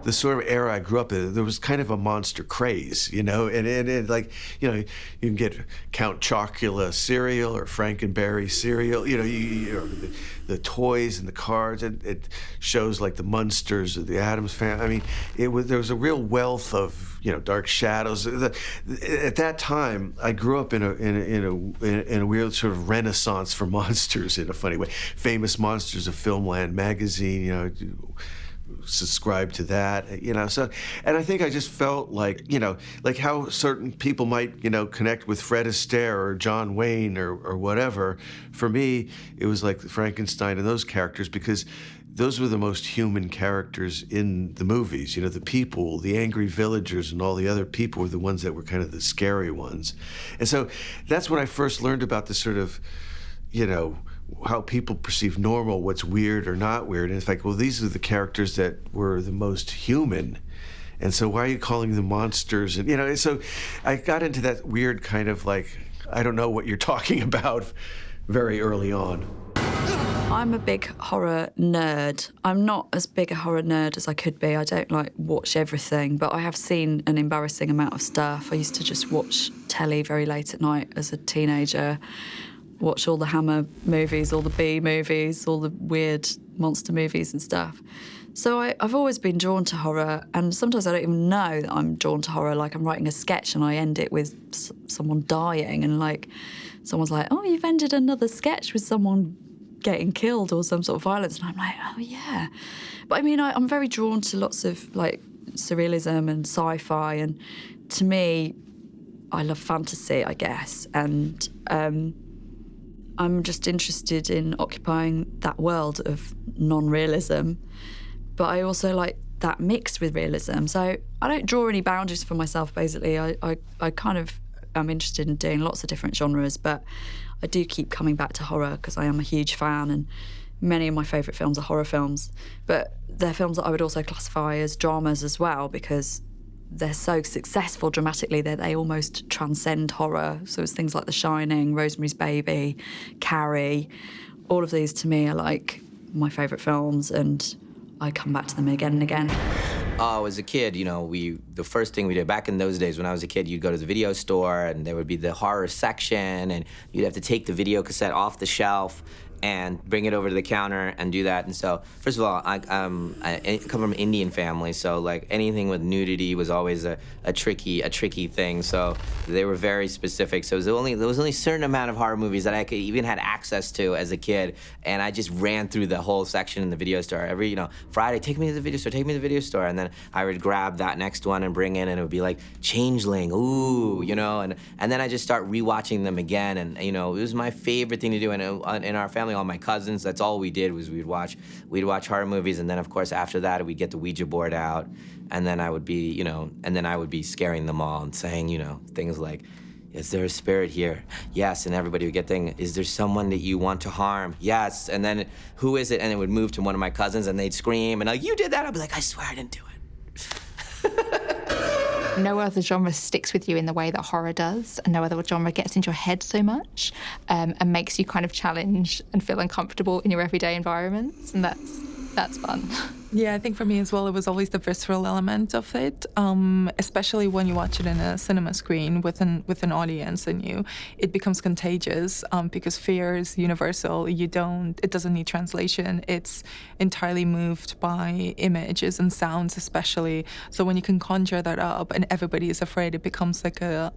the sort of era I grew up in, there was kind of a monster craze, you know, and like, you know, you can get Count Chocula cereal or Frankenberry cereal, you know, the toys and the cards, and it shows like the Munsters or the Addams Family. I mean, there was a real wealth of, you know, Dark Shadows. At that time, I grew up in a weird sort of renaissance for monsters in a funny way. Famous Monsters of Filmland magazine, you know, subscribe to that, you know. So, and I think I just felt like, you know, like how certain people might, you know, connect with Fred Astaire or John Wayne or whatever. For me, it was like Frankenstein and those characters, because those were the most human characters in the movies. You know, the people, the angry villagers and all the other people were the ones that were kind of the scary ones. And so that's when I first learned about the sort of, you know, how people perceive normal, what's weird or not weird. And it's like, well, these are the characters that were the most human. And so why are you calling them monsters? And, you know, so I got into that weird kind of like, I don't know what you're talking about very early on. I'm a big horror nerd. I'm not as big a horror nerd as I could be. I don't like watch everything, but I have seen an embarrassing amount of stuff. I used to just watch telly very late at night as a teenager, watch all the Hammer movies, all the B movies, all the weird monster movies and stuff. So I've always been drawn to horror, and sometimes I don't even know that I'm drawn to horror. Like, I'm writing a sketch and I end it with someone dying, and like someone's like, oh, you've ended another sketch with someone getting killed or some sort of violence, and I'm like, oh yeah. But I mean, I'm very drawn to lots of like surrealism and sci-fi, and to me, I love fantasy, I guess, and I'm just interested in occupying that world of non-realism, but I also like that mixed with realism. So I don't draw any boundaries for myself, basically. I kind of am interested in doing lots of different genres, but I do keep coming back to horror because I am a huge fan, and many of my favourite films are horror films. But they're films that I would also classify as dramas as well, because they're so successful dramatically that they almost transcend horror. So it's things like The Shining, Rosemary's Baby, Carrie. All of these to me are like my favourite films, and I come back to them again and again. As a kid, you know, the first thing we did back in those days when I was a kid, you'd go to the video store and there would be the horror section, and you'd have to take the video cassette off the shelf and bring it over to the counter and do that. And so, first of all, I come from an Indian family, so like anything with nudity was always a tricky thing. So they were very specific. So there was only a certain amount of horror movies that I could even had access to as a kid, and I just ran through the whole section in the video store every, you know, Friday. Take me to the video store, and then I would grab that next one and bring in, and it would be like Changeling, ooh, you know, and then I just start rewatching them again, and you know, it was my favorite thing to do. And in our family, all my cousins, that's all we did was we'd watch horror movies, and then of course after that we'd get the Ouija board out, and then I would be, you know, scaring them all and saying, you know, things like, is there a spirit here? Yes. And everybody would get thinking, is there someone that you want to harm? Yes. And then, who is it? And it would move to one of my cousins, and they'd scream, and like, you did that? I'd be like, I swear I didn't do it. No other genre sticks with you in the way that horror does, and no other genre gets into your head so much, and makes you kind of challenge and feel uncomfortable in your everyday environments, and that's fun. Yeah, I think for me as well, it was always the visceral element of it, especially when you watch it in a cinema screen with an audience, and it becomes contagious, because fear is universal. It doesn't need translation. It's entirely moved by images and sounds, especially. So when you can conjure that up and everybody is afraid, it becomes like a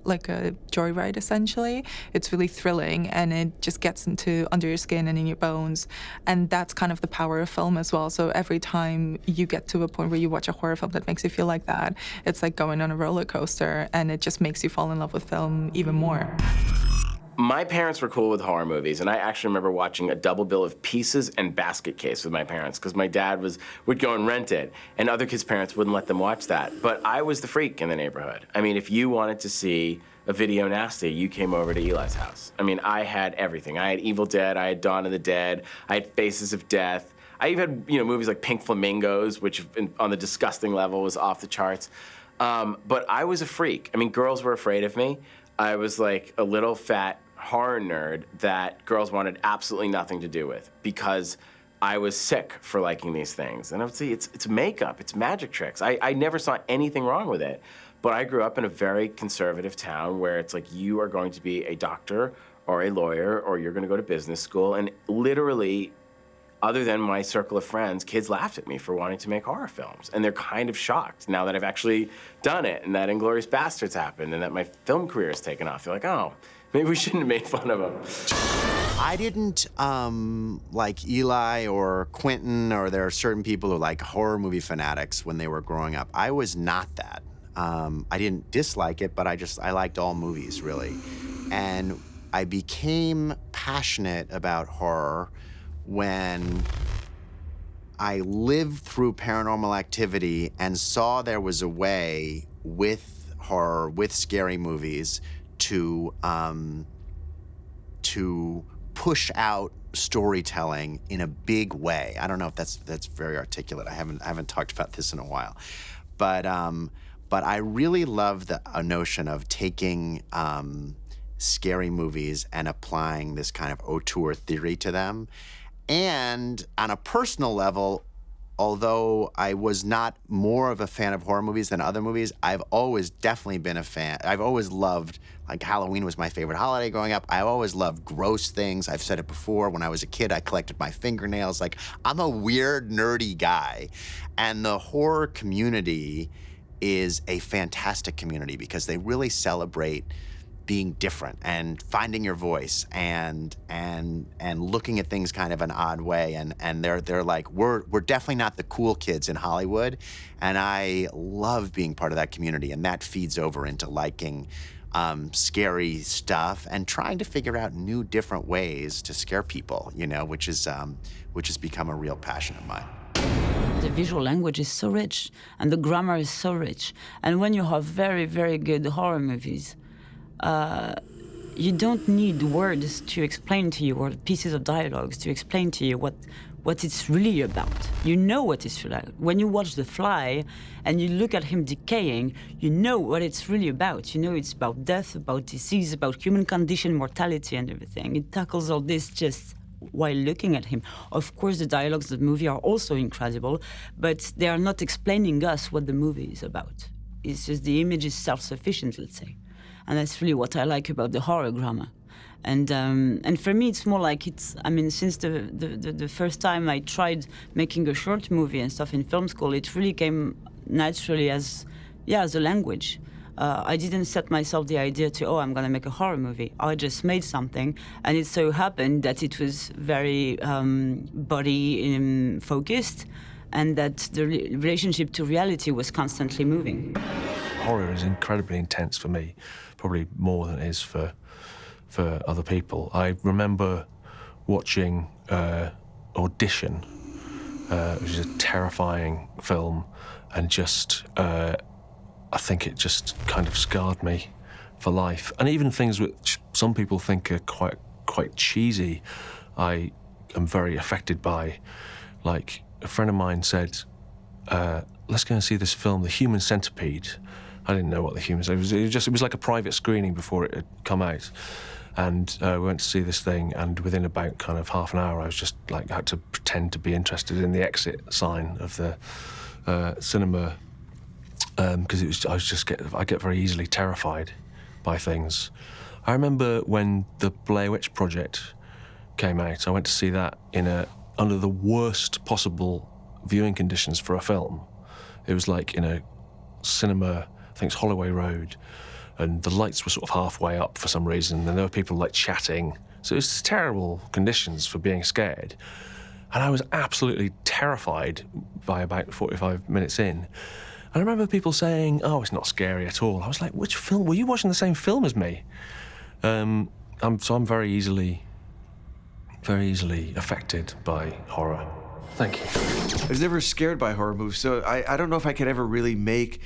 joyride, essentially. It's really thrilling, and it just gets under your skin and in your bones, and that's kind of the power of film as well. So every time you get to a point where you watch a horror film that makes you feel like that, it's like going on a roller coaster, and it just makes you fall in love with film even more. My parents were cool with horror movies, and I actually remember watching a double bill of Pieces and Basket Case with my parents, because my dad would go and rent it, and other kids' parents wouldn't let them watch that. But I was the freak in the neighborhood. I mean, if you wanted to see a video nasty, you came over to Eli's house. I mean, I had everything. I had Evil Dead, I had Dawn of the Dead, I had Faces of Death. I even had, you know, movies like Pink Flamingos, which on the disgusting level was off the charts. But I was a freak. I mean, girls were afraid of me. I was like a little fat horror nerd that girls wanted absolutely nothing to do with, because I was sick for liking these things. And I would say, it's makeup, it's magic tricks. I never saw anything wrong with it. But I grew up in a very conservative town where it's like, you are going to be a doctor or a lawyer, or you're gonna go to business school. And literally, other than my circle of friends, kids laughed at me for wanting to make horror films. And they're kind of shocked now that I've actually done it, and that Inglourious Bastards happened, and that my film career has taken off. They're like, oh, maybe we shouldn't have made fun of him. I didn't like Eli or Quentin, or there are certain people who like horror movie fanatics when they were growing up. I was not that. I didn't dislike it, but I liked all movies, really. And I became passionate about horror when I lived through Paranormal Activity and saw there was a way with horror, with scary movies, to push out storytelling in a big way. I don't know if that's very articulate. I haven't talked about this in a while, but I really love the notion of taking scary movies and applying this kind of auteur theory to them. And on a personal level, although I was not more of a fan of horror movies than other movies, I've always definitely been a fan. I've always loved, like, Halloween was my favorite holiday growing up. I always loved gross things. I've said it before. When I was a kid, I collected my fingernails. Like, I'm a weird, nerdy guy. And the horror community is a fantastic community because they really celebrate being different and finding your voice and looking at things kind of an odd way, and they're like, we're definitely not the cool kids in Hollywood, and I love being part of that community, and that feeds over into liking scary stuff and trying to figure out new, different ways to scare people, you know, which has become a real passion of mine. The visual language is so rich, and the grammar is so rich, and when you have very, very good horror movies, you don't need words to explain to you, or pieces of dialogues to explain to you what it's really about. You know what it's really about. When you watch The Fly and you look at him decaying, you know what it's really about. You know it's about death, about disease, about human condition, mortality, and everything. It tackles all this just while looking at him. Of course, the dialogues of the movie are also incredible, but they are not explaining us what the movie is about. It's just the image is self-sufficient, let's say. And that's really what I like about the horror grammar. And for me, it's more like since the first time I tried making a short movie and stuff in film school, it really came naturally as a language. I didn't set myself the idea I'm going to make a horror movie. I just made something, and it so happened that it was very body focused, and that the relationship to reality was constantly moving. Horror is incredibly intense for me, probably more than it is for other people. I remember watching Audition, which is a terrifying film, and just I think it just kind of scarred me for life. And even things which some people think are quite cheesy, I am very affected by. Like, a friend of mine said, let's go and see this film, The Human Centipede. I didn't know what The Human Centipede was. It was like a private screening before it had come out. And we went to see this thing, and within about kind of half an hour, I was just like, had to pretend to be interested in the exit sign of the cinema, because I get very easily terrified by things. I remember when the Blair Witch Project came out, I went to see that under the worst possible viewing conditions for a film. It was like in a cinema, I think it's Holloway Road, and the lights were sort of halfway up for some reason, and there were people like chatting. So it was terrible conditions for being scared. And I was absolutely terrified by about 45 minutes in. I remember people saying, oh, it's not scary at all. I was like, which film? Were you watching the same film as me? I'm very easily affected by horror. Thank you. I was never scared by horror movies, so I don't know if I could ever really make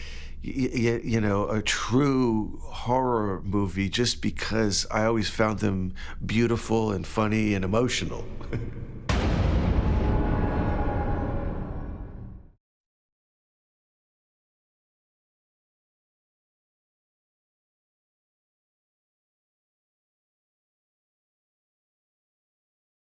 a true horror movie, just because I always found them beautiful and funny and emotional.